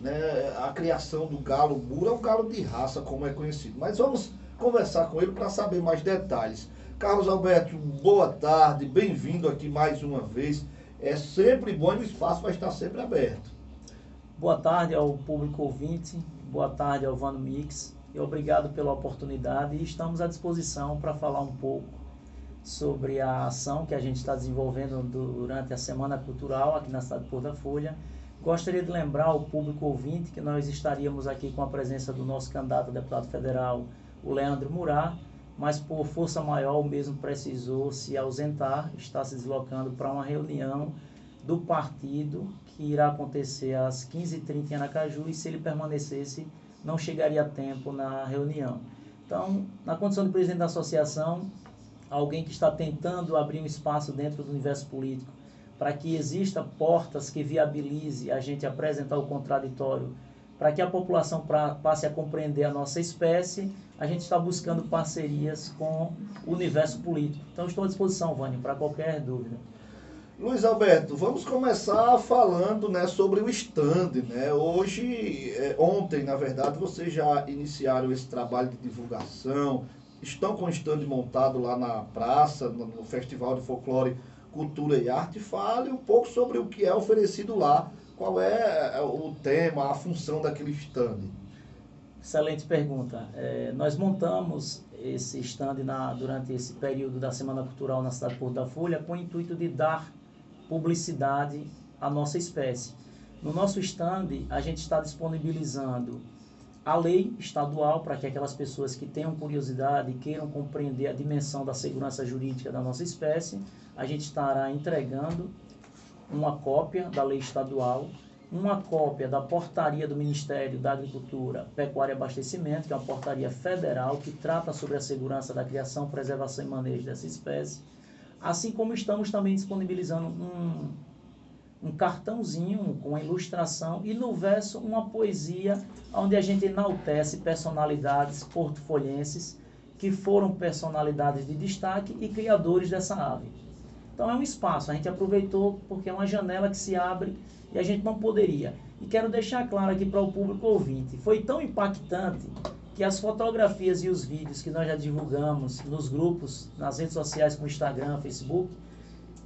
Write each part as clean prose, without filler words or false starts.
né, a criação do galo Bura, é um galo de raça, como é conhecido. Mas vamos conversar com ele para saber mais detalhes. Carlos Alberto, boa tarde, bem-vindo aqui mais uma vez. É sempre bom e o espaço vai estar sempre aberto. Boa tarde ao público ouvinte, boa tarde ao Vano Mix, e obrigado pela oportunidade e estamos à disposição para falar um pouco sobre a ação que a gente está desenvolvendo durante a Semana Cultural aqui na cidade de Porto da Folha. Gostaria de lembrar ao público ouvinte que nós estaríamos aqui com a presença do nosso candidato a deputado federal, o Leandro Murá, mas por força maior o mesmo precisou se ausentar, está se deslocando para uma reunião do partido que irá acontecer às 15h30 em Aracaju, e se ele permanecesse não chegaria a tempo na reunião. Então, na condição de presidente da associação, alguém que está tentando abrir um espaço dentro do universo político para que exista portas que viabilize a gente apresentar o contraditório, para que a população passe a compreender a nossa espécie, a gente está buscando parcerias com o universo político. Então, estou à disposição, Vânio, para qualquer dúvida. Luiz Alberto, vamos começar falando, né, sobre o stand, né? Ontem, na verdade, vocês já iniciaram esse trabalho de divulgação, estão com o stand montado lá na praça, no Festival de Folclore, Cultura e Arte. Fale um pouco sobre o que é oferecido lá, qual é o tema, a função daquele stand. Excelente pergunta. Nós montamos esse stand durante esse período da Semana Cultural na cidade de Porto da Folha com o intuito de dar publicidade à nossa espécie. No nosso stand, a gente está disponibilizando a lei estadual para que aquelas pessoas que tenham curiosidade e queiram compreender a dimensão da segurança jurídica da nossa espécie, a gente estará entregando uma cópia da lei estadual, uma cópia da portaria do Ministério da Agricultura, Pecuária e Abastecimento, que é uma portaria federal que trata sobre a segurança da criação, preservação e manejo dessa espécie, assim como estamos também disponibilizando um cartãozinho com ilustração e no verso uma poesia onde a gente enaltece personalidades porto-folhenses que foram personalidades de destaque e criadores dessa ave. Então é um espaço, a gente aproveitou porque é uma janela que se abre e a gente não poderia. E quero deixar claro aqui para o público ouvinte, foi tão impactante que as fotografias e os vídeos que nós já divulgamos nos grupos, nas redes sociais como Instagram, Facebook,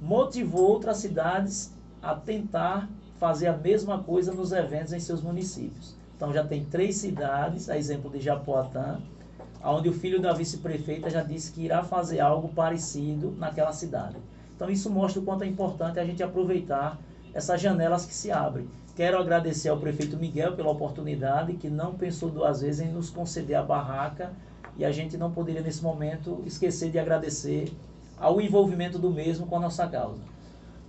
motivou outras cidades a tentar fazer a mesma coisa nos eventos em seus municípios. Então já tem 3 cidades, a exemplo de Japoatã, onde o filho da vice-prefeita já disse que irá fazer algo parecido naquela cidade. Então isso mostra o quanto é importante a gente aproveitar essas janelas que se abrem. Quero agradecer ao prefeito Miguel pela oportunidade, que não pensou 2 vezes em nos conceder a barraca, e a gente não poderia nesse momento esquecer de agradecer ao envolvimento do mesmo com a nossa causa.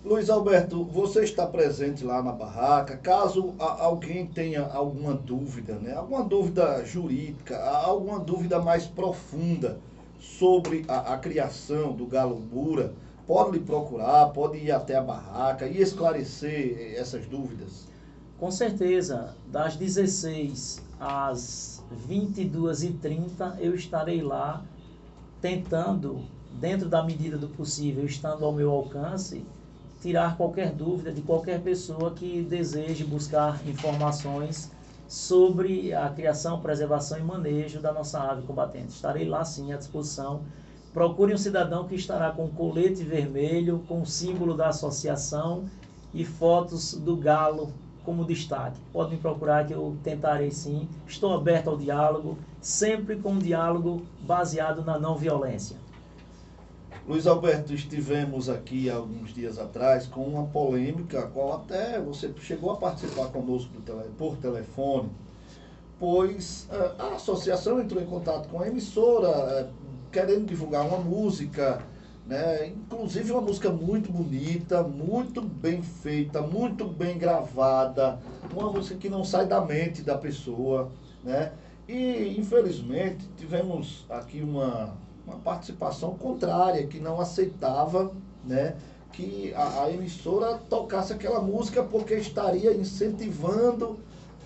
Luiz Alberto, você está presente lá na barraca. Caso alguém tenha alguma dúvida, né, alguma dúvida jurídica, alguma dúvida mais profunda sobre a criação do galo Bura, pode lhe procurar, pode ir até a barraca e esclarecer essas dúvidas. Com certeza, das 16 às 22h30 eu estarei lá tentando, dentro da medida do possível, estando ao meu alcance, tirar qualquer dúvida de qualquer pessoa que deseje buscar informações sobre a criação, preservação e manejo da nossa ave combatente. Estarei lá sim à disposição. Procure um cidadão que estará com colete vermelho, com o símbolo da associação e fotos do galo como destaque. Pode me procurar que eu tentarei sim. Estou aberto ao diálogo, sempre com um diálogo baseado na não violência. Luiz Alberto, estivemos aqui há alguns dias atrás com uma polêmica, a qual até você chegou a participar conosco por telefone, pois a associação entrou em contato com a emissora, querendo divulgar uma música, né, inclusive uma música muito bonita, muito bem feita, muito bem gravada, uma música que não sai da mente da pessoa, né? E infelizmente tivemos aqui uma participação contrária, que não aceitava, né, que a emissora tocasse aquela música porque estaria incentivando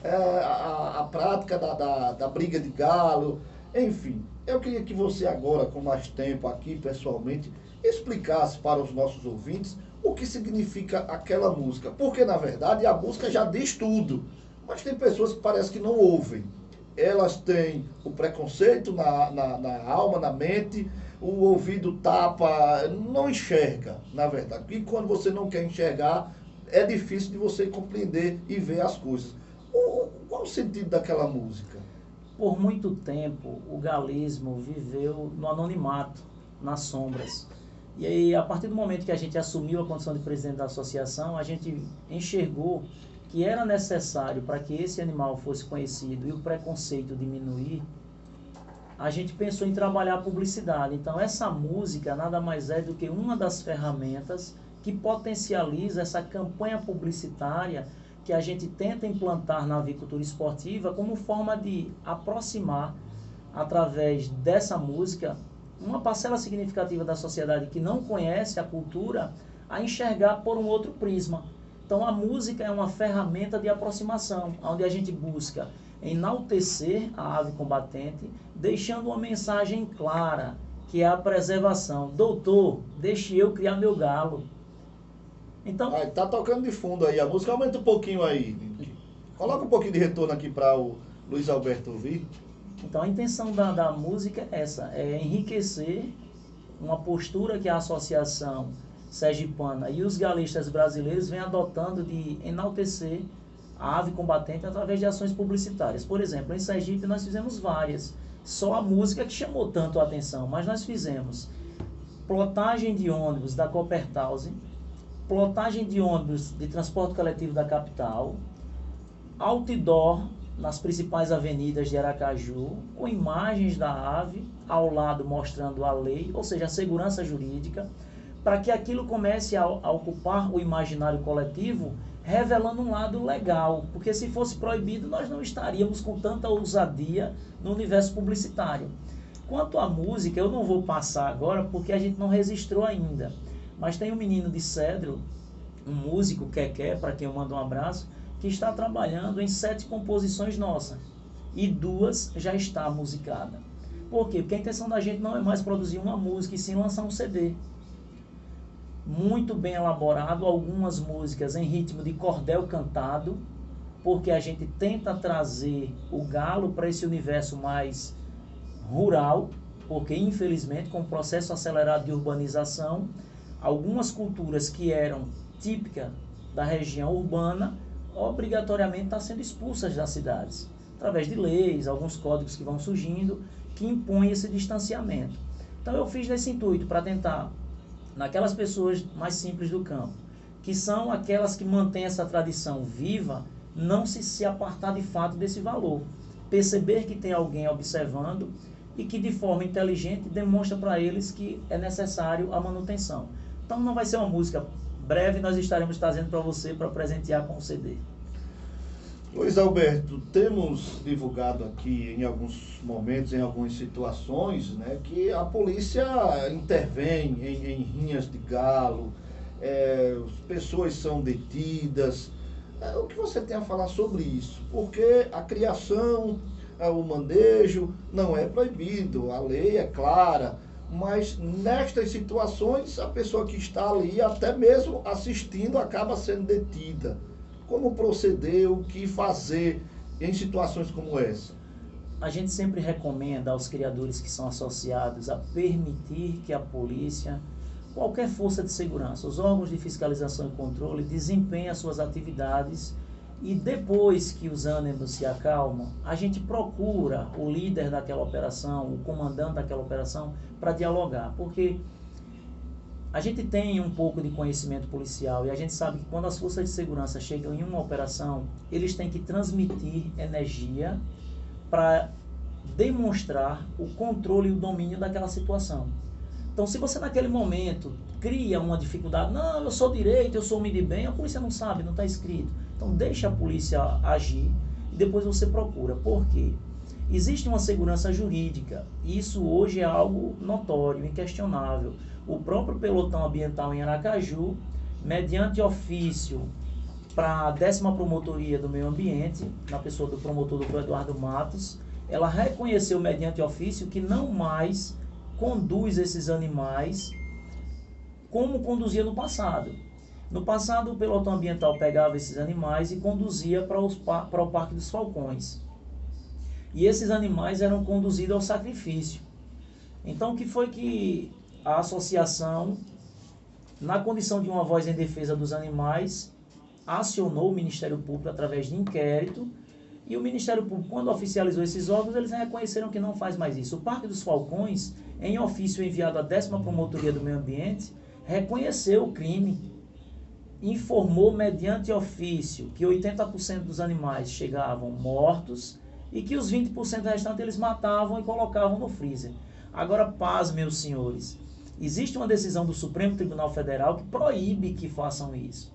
a prática da briga de galo. Enfim, eu queria que você agora, com mais tempo aqui pessoalmente, explicasse para os nossos ouvintes o que significa aquela música. Porque, na verdade, a música já diz tudo, Mas tem pessoas que parece que não ouvem. Elas têm o preconceito na alma, na mente, o ouvido tapa, não enxerga, na verdade. E quando você não quer enxergar, é difícil de você compreender e ver as coisas. Qual o sentido daquela música? Por muito tempo, o galismo viveu no anonimato, nas sombras. E aí, a partir do momento que a gente assumiu a condição de presidente da associação, a gente enxergou que era necessário, para que esse animal fosse conhecido e o preconceito diminuir, a gente pensou em trabalhar a publicidade. Então, essa música nada mais é do que uma das ferramentas que potencializa essa campanha publicitária que a gente tenta implantar na avicultura esportiva como forma de aproximar, através dessa música, uma parcela significativa da sociedade que não conhece a cultura a enxergar por um outro prisma. Então, a música é uma ferramenta de aproximação, onde a gente busca enaltecer a ave combatente, deixando uma mensagem clara, que é a preservação. Doutor, deixe eu criar meu galo. Então, tá tocando de fundo aí a música, aumenta um pouquinho aí. Coloca um pouquinho de retorno aqui para o Luiz Alberto ouvir. Então, a intenção da música é essa, é enriquecer uma postura que a Associação Sergipana e os galistas brasileiros vêm adotando de enaltecer a ave combatente através de ações publicitárias. Por exemplo, em Sergipe nós fizemos várias, só a música que chamou tanto a atenção, mas nós fizemos plotagem de ônibus da Coppertause, plotagem de ônibus de transporte coletivo da capital, outdoor nas principais avenidas de Aracaju, com imagens da ave ao lado mostrando a lei, ou seja, a segurança jurídica, para que aquilo comece a ocupar o imaginário coletivo, revelando um lado legal, porque se fosse proibido nós não estaríamos com tanta ousadia no universo publicitário. Quanto à música, eu não vou passar agora porque a gente não registrou ainda, mas tem um menino de Cedro, um músico Keké, para quem eu mando um abraço, que está trabalhando em 7 composições nossas, e 2 já está musicada. Por quê? Porque a intenção da gente não é mais produzir uma música, e sim lançar um CD. Muito bem elaborado, algumas músicas em ritmo de cordel cantado, porque a gente tenta trazer o galo para esse universo mais rural, porque infelizmente com o processo acelerado de urbanização, algumas culturas que eram típicas da região urbana, obrigatoriamente estão sendo expulsas das cidades, através de leis, alguns códigos que vão surgindo, que impõem esse distanciamento. Então eu fiz nesse intuito, para tentar, naquelas pessoas mais simples do campo, que são aquelas que mantêm essa tradição viva, não se apartar de fato desse valor. Perceber que tem alguém observando e que de forma inteligente demonstra para eles que é necessário a manutenção. Então não vai ser uma música breve, nós estaremos trazendo para você para presentear com o CD. Luiz Alberto, temos divulgado aqui em alguns momentos, em algumas situações, né, que a polícia intervém em rinhas de galo, as pessoas são detidas. O que você tem a falar sobre isso? Porque a criação, o manejo não é proibido, a lei é clara, mas nestas situações a pessoa que está ali, até mesmo assistindo, acaba sendo detida. Como proceder, o que fazer em situações como essa? A gente sempre recomenda aos criadores que são associados a permitir que a polícia, qualquer força de segurança, os órgãos de fiscalização e controle desempenhem as suas atividades, e depois que os ânimos se acalmam, a gente procura o líder daquela operação, o comandante daquela operação, para dialogar, porque a gente tem um pouco de conhecimento policial e a gente sabe que quando as forças de segurança chegam em uma operação, eles têm que transmitir energia para demonstrar o controle e o domínio daquela situação. Então, se você naquele momento cria uma dificuldade, não, eu sou direito, eu sou homem de bem, a polícia não sabe, não está escrito. Então, deixa a polícia agir e depois você procura. Por quê? Existe uma segurança jurídica, e isso hoje é algo notório, inquestionável. O próprio pelotão ambiental em Aracaju, mediante ofício para a 10ª Promotoria do Meio Ambiente, na pessoa do promotor Dr. Eduardo Matos, ela reconheceu mediante ofício que não mais conduz esses animais como conduzia no passado. No passado, o pelotão ambiental pegava esses animais e conduzia para o Parque dos Falcões. E esses animais eram conduzidos ao sacrifício. Então, o que foi que a associação, na condição de uma voz em defesa dos animais, acionou o Ministério Público através de inquérito, e o Ministério Público, quando oficializou esses órgãos, eles reconheceram que não faz mais isso. O Parque dos Falcões, em ofício enviado à 10ª Promotoria do Meio Ambiente, reconheceu o crime, informou mediante ofício que 80% dos animais chegavam mortos e que os 20% restantes eles matavam e colocavam no freezer. Agora, paz, meus senhores, existe uma decisão do Supremo Tribunal Federal que proíbe que façam isso.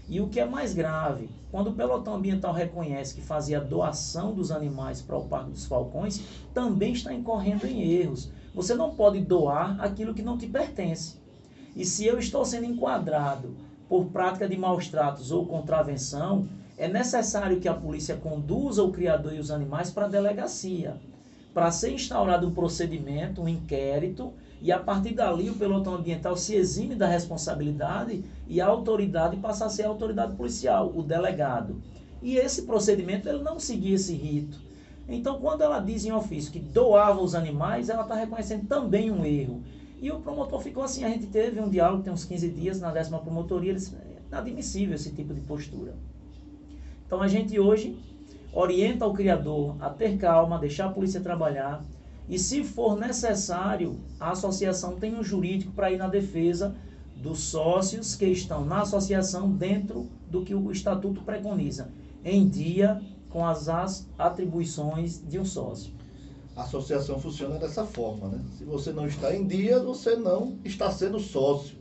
E o que é mais grave, quando o pelotão ambiental reconhece que fazia doação dos animais para o Parque dos Falcões, também está incorrendo em erros. Você não pode doar aquilo que não te pertence. E se eu estou sendo enquadrado por prática de maus tratos ou contravenção, é necessário que a polícia conduza o criador e os animais para a delegacia, para ser instaurado um procedimento, um inquérito, e a partir dali o pelotão ambiental se exime da responsabilidade e a autoridade passa a ser a autoridade policial, o delegado. E esse procedimento ele não seguia esse rito. Então, quando ela diz em ofício que doava os animais, ela está reconhecendo também um erro. E o promotor ficou assim, a gente teve um diálogo, tem uns 15 dias, na 10ª Promotoria, é inadmissível esse tipo de postura. Então, a gente hoje orienta o criador a ter calma, deixar a polícia trabalhar, e se for necessário, a associação tem um jurídico para ir na defesa dos sócios que estão na associação dentro do que o estatuto preconiza, em dia com as atribuições de um sócio. A associação funciona dessa forma, né? Se você não está em dia, você não está sendo sócio.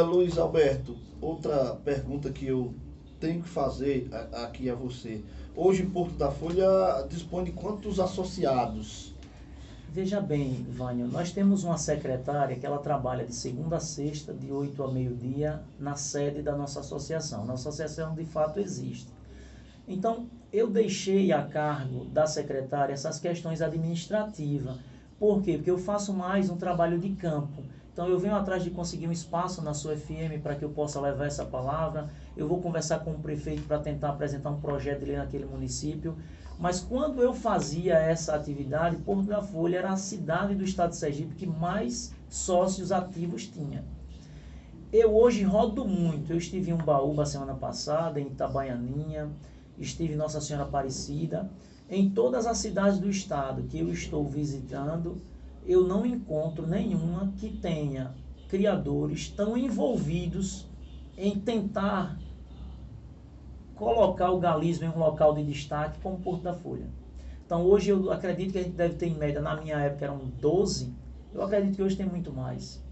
Luiz Alberto, outra pergunta que eu tenho que fazer aqui a você. Hoje, Porto da Folha dispõe de quantos associados? Veja bem, Vânio, nós temos uma secretária que ela trabalha de segunda a sexta, de 8 a meio-dia, na sede da nossa associação. Nossa associação, de fato, existe. Então, eu deixei a cargo da secretária essas questões administrativas. Por quê? Porque eu faço mais um trabalho de campo. Então, eu venho atrás de conseguir um espaço na sua FM para que eu possa levar essa palavra. Eu vou conversar com o prefeito para tentar apresentar um projeto dele naquele município. Mas quando eu fazia essa atividade, Porto da Folha era a cidade do estado de Sergipe que mais sócios ativos tinha. Eu hoje rodo muito. Eu estive em Umbaúba semana passada, em Itabaianinha, estive em Nossa Senhora Aparecida. Em todas as cidades do estado que eu estou visitando, eu não encontro nenhuma que tenha criadores tão envolvidos em tentar colocar o galismo em um local de destaque como Porto da Folha. Então hoje eu acredito que a gente deve ter em média, na minha época eram 12, eu acredito que hoje tem muito mais.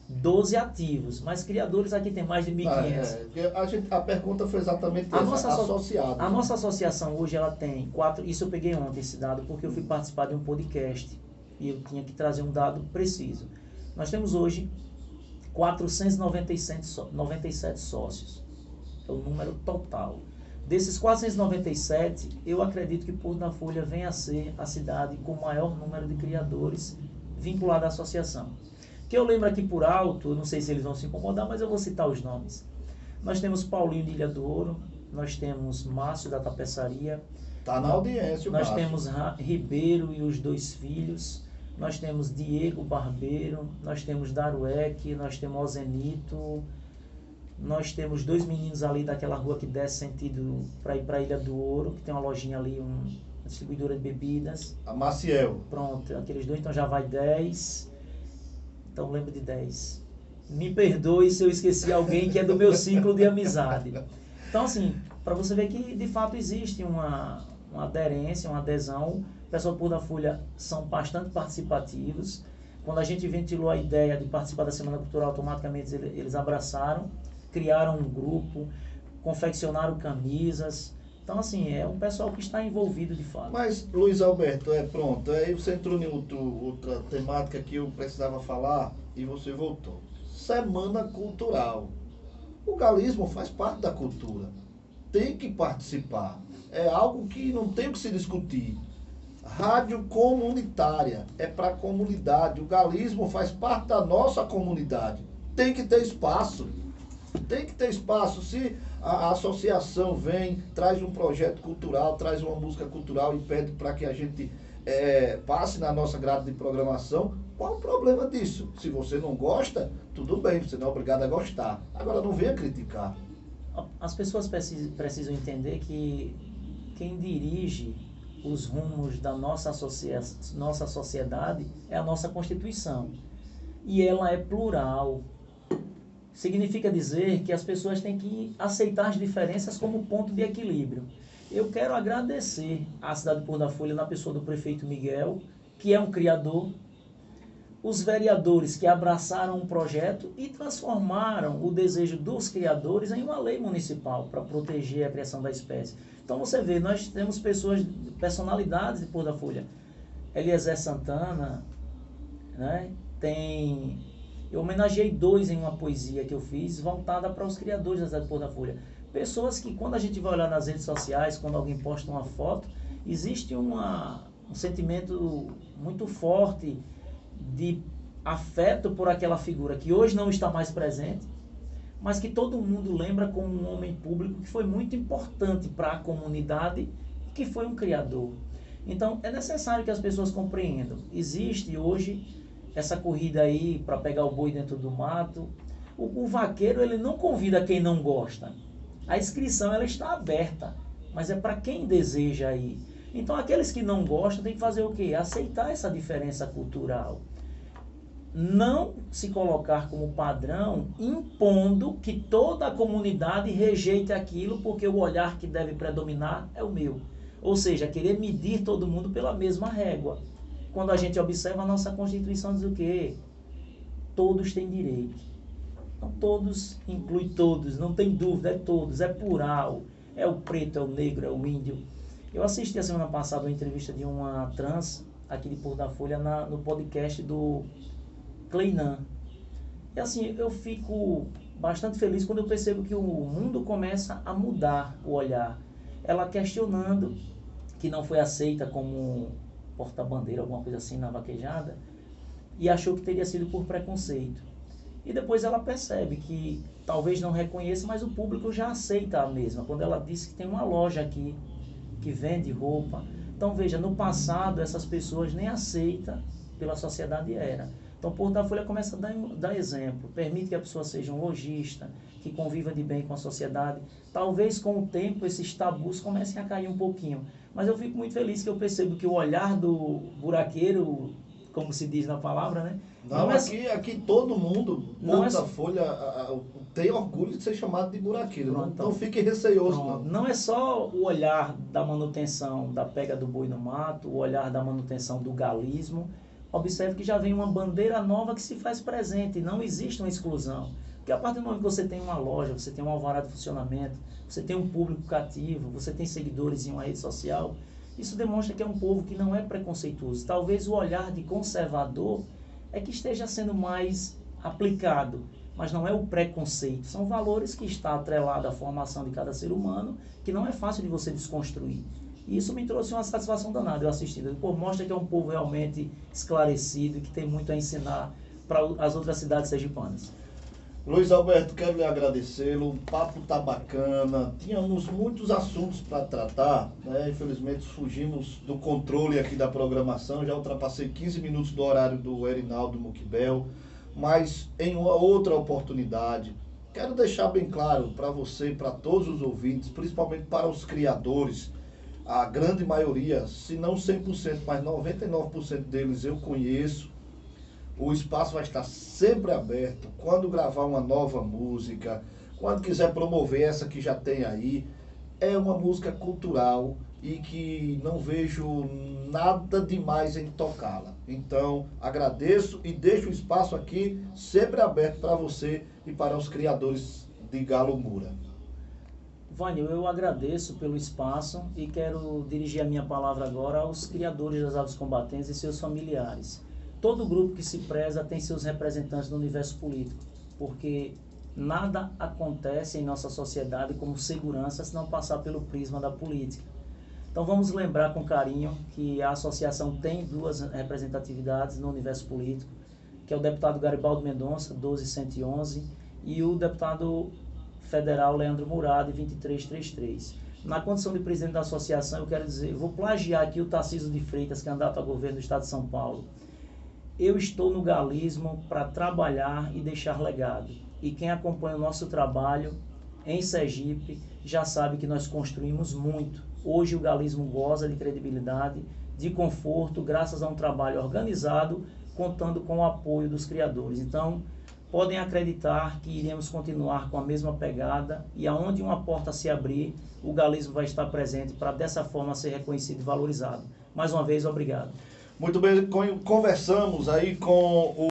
12 ativos, mas criadores aqui tem mais de 1.500. A pergunta foi exatamente associado. A nossa associação hoje ela tem 4, isso eu peguei ontem esse dado porque eu fui participar de um podcast e eu tinha que trazer um dado preciso. Nós temos hoje 497 sócios, é o número total. Desses 497, eu acredito que Porto da Folha venha a ser a cidade com o maior número de criadores vinculado à associação. Que eu lembro aqui por alto, não sei se eles vão se incomodar, mas eu vou citar os nomes. Nós temos Paulinho de Ilha do Ouro, nós temos Márcio da Tapeçaria. Está na audiência o Nós Márcio. temos Ribeiro e os 2 filhos, nós temos Diego Barbeiro, nós temos Darueque, nós temos Ozenito, nós temos 2 meninos ali daquela rua que desce sentido para ir para a Ilha do Ouro, que tem uma lojinha ali, uma distribuidora de bebidas. A Maciel. Pronto, aqueles 2, então já vai 10. Então lembro de 10. Me perdoe se eu esqueci alguém que é do meu ciclo de amizade. Então assim, para você ver que de fato existe uma aderência, uma adesão. O pessoal do Porto da Folha são bastante participativos. Quando a gente ventilou a ideia de participar da Semana Cultural, automaticamente eles abraçaram, criaram um grupo, confeccionaram camisas. Então, assim, é um pessoal que está envolvido de fato. Mas, Luiz Alberto, pronto, aí você entrou em outra temática que eu precisava falar e você voltou. Semana Cultural. O galismo faz parte da cultura. Tem que participar. É algo que não tem o que se discutir. Rádio comunitária é para a comunidade. O galismo faz parte da nossa comunidade. Tem que ter espaço. Tem que ter espaço. Se a associação vem, traz um projeto cultural, traz uma música cultural e pede para que a gente passe na nossa grade de programação, qual o problema disso? Se você não gosta, tudo bem, você não é obrigado a gostar. Agora não venha criticar. As pessoas precisam entender que quem dirige os rumos da nossa sociedade é a nossa Constituição. E ela é plural. Significa dizer que as pessoas têm que aceitar as diferenças como ponto de equilíbrio. Eu quero agradecer à cidade de Pôr da Folha, na pessoa do prefeito Miguel, que é um criador, os vereadores que abraçaram um projeto e transformaram o desejo dos criadores em uma lei municipal para proteger a criação da espécie. Então você vê, nós temos personalidades de Pôr da Folha. Eliezer Santana, né? Eu homenageei 2 em uma poesia que eu fiz, voltada para os criadores da cidade de Pôr da Folha. Pessoas que, quando a gente vai olhar nas redes sociais, quando alguém posta uma foto, existe um sentimento muito forte de afeto por aquela figura que hoje não está mais presente, mas que todo mundo lembra como um homem público que foi muito importante para a comunidade e que foi um criador. Então, é necessário que as pessoas compreendam. Existe hoje essa corrida aí para pegar o boi dentro do mato. O vaqueiro, ele não convida quem não gosta. A inscrição, ela está aberta, mas é para quem deseja ir. Então, aqueles que não gostam têm que fazer o quê? Aceitar essa diferença cultural. Não se colocar como padrão, impondo que toda a comunidade rejeite aquilo, porque o olhar que deve predominar é o meu. Ou seja, querer medir todo mundo pela mesma régua. Quando a gente observa, a nossa Constituição diz o quê? Todos têm direito. Então, todos inclui todos, não tem dúvida, é todos, é plural. É o preto, é o negro, é o índio. Eu assisti a semana passada uma entrevista de uma trans, aqui de Pôr da Folha, no podcast do Kleinan. E assim, eu fico bastante feliz quando eu percebo que o mundo começa a mudar o olhar. Ela questionando que não foi aceita como porta-bandeira, alguma coisa assim, na vaquejada, e achou que teria sido por preconceito. E depois ela percebe que talvez não reconheça, mas o público já aceita a mesma. Quando ela disse que tem uma loja aqui que vende roupa. Então veja, no passado essas pessoas nem aceitam pela sociedade era. Então Pôr da Folha começa a dar exemplo, permite que a pessoa seja um lojista, que conviva de bem com a sociedade. Talvez com o tempo esses tabus comecem a cair um pouquinho. Mas eu fico muito feliz que eu percebo que o olhar do buraqueiro, como se diz na palavra, né? Não, aqui todo mundo, Pôr da Folha, tem orgulho de ser chamado de buraqueiro. Pronto, não fique receoso. Não é só o olhar da manutenção da pega do boi no mato, o olhar da manutenção do galismo. Observe que já vem uma bandeira nova que se faz presente, não existe uma exclusão. Porque a partir do momento que você tem uma loja, você tem um alvará de funcionamento, você tem um público cativo, você tem seguidores em uma rede social, isso demonstra que é um povo que não é preconceituoso. Talvez o olhar de conservador é que esteja sendo mais aplicado, mas não é o preconceito. São valores que estão atrelados à formação de cada ser humano, que não é fácil de você desconstruir. E isso me trouxe uma satisfação danada, eu assistindo. Pô, mostra que é um povo realmente esclarecido, que tem muito a ensinar para as outras cidades sergipanas. Luiz Alberto, quero lhe agradecê-lo, o papo tá bacana, tínhamos muitos assuntos para tratar, né? Infelizmente fugimos do controle aqui da programação, já ultrapassei 15 minutos do horário do Erinaldo Muquibel, mas em uma outra oportunidade, quero deixar bem claro para você e para todos os ouvintes, principalmente para os criadores, a grande maioria, se não 100%, mas 99% deles eu conheço. O espaço vai estar sempre aberto. Quando gravar uma nova música, quando quiser promover essa que já tem aí, é uma música cultural e que não vejo nada demais em tocá-la. Então, agradeço e deixo o espaço aqui sempre aberto para você e para os criadores de Galo Moura. Vânio, eu agradeço pelo espaço e quero dirigir a minha palavra agora aos criadores das aves combatentes e seus familiares. Todo grupo que se preza tem seus representantes no universo político, porque nada acontece em nossa sociedade como segurança se não passar pelo prisma da política. Então vamos lembrar com carinho que a associação tem 2 representatividades no universo político, que é o deputado Garibaldo Mendonça, 12111, e o deputado Federal Leandro Murad, 2333. Na condição de presidente da associação, eu quero dizer, vou plagiar aqui o Tarcísio de Freitas, candidato a governo do Estado de São Paulo. Eu estou no galismo para trabalhar e deixar legado. E quem acompanha o nosso trabalho em Sergipe já sabe que nós construímos muito. Hoje o galismo goza de credibilidade, de conforto, graças a um trabalho organizado, contando com o apoio dos criadores. Então, podem acreditar que iremos continuar com a mesma pegada e aonde uma porta se abrir, o galismo vai estar presente para dessa forma ser reconhecido e valorizado. Mais uma vez, obrigado. Muito bem, conversamos aí com o